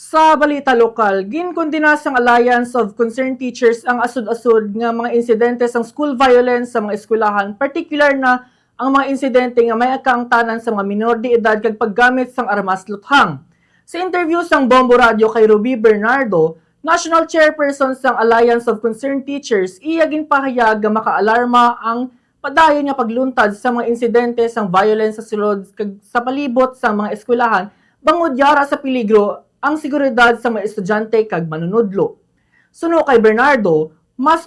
Sa balita lokal, ginkondena sang Alliance of Concerned Teachers ang asud-asud nga mga insidente sang school violence sa mga eskwelahan, particular na ang mga insidente nga may kaangtanan sa mga minor de edad kag paggamit sang armas luthang. Sa interview sang Bombo Radio kay Ruby Bernardo, National Chairperson sang Alliance of Concerned Teachers, iya ginpahayag nga makaalarma ang padayon nga pagluntad sa mga insidente sang violence sa sulod kag sa palibot sang mga eskwelahan bangod yara sa peligro ang seguridad sa mga estudyante kag manunudlo. Suno kay Bernardo, mas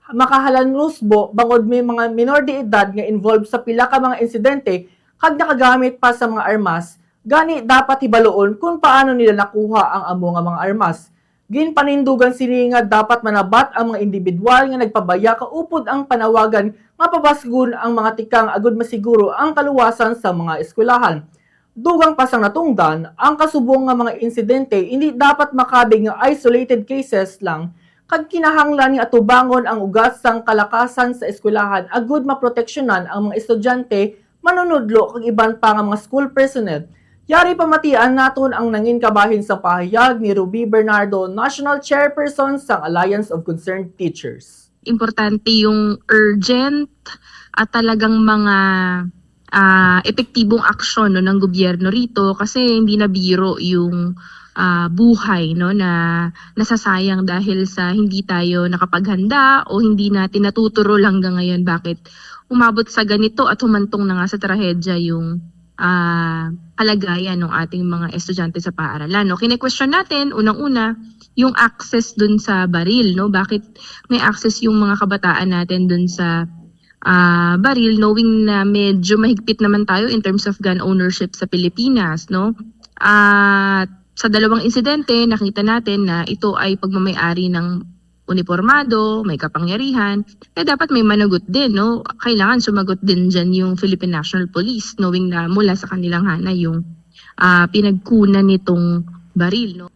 makahalanusbo bangod may mga minor de edad nga involved sa pila ka mga insidente kag nakagamit pa sa mga armas, gani dapat hibaloon kung paano nila nakuha ang amo nga mga armas. Ginpanindugan sini nga dapat manabat ang mga individual nga nagpabaya kaupod ang panawagan nga pabasgun ang mga tikang agud masiguro ang kaluwasan sa mga eskwelahan. Dugang pasang natungdan, ang kasubong nga mga insidente hindi dapat makabig nga isolated cases lang kag kinahanglan nga atubangon ang ugat sang kalakasan sa eskwelahan agud maproteksyonan ang mga estudyante, manunudlo kag iban pa nga mga school personnel. Yari pamatian naton ang nangin kabahin sa pahayag ni Ruby Bernardo, National Chairperson sang Alliance of Concerned Teachers. Importante yung urgent at talagang mga epektibong aksyon ng gobyerno rito kasi hindi na biro yung buhay na nasasayang dahil sa hindi tayo nakapaghanda o hindi natin natuturo hanggang ngayon bakit umabot sa ganito at humantong na nga sa trahedya yung kalagayan ng ating mga estudyante sa paaralan. Kine-question natin unang-una yung access dun sa baril, bakit may access yung mga kabataan natin dun sa baril, knowing na medyo mahigpit naman tayo in terms of gun ownership sa Pilipinas, At sa dalawang insidente, nakita natin na ito ay pagmamay-ari ng uniformado, may kapangyarihan, dapat may managot din, Kailangan sumagot din dyan yung Philippine National Police, knowing na mula sa kanilang hanay yung pinagkunan nitong baril,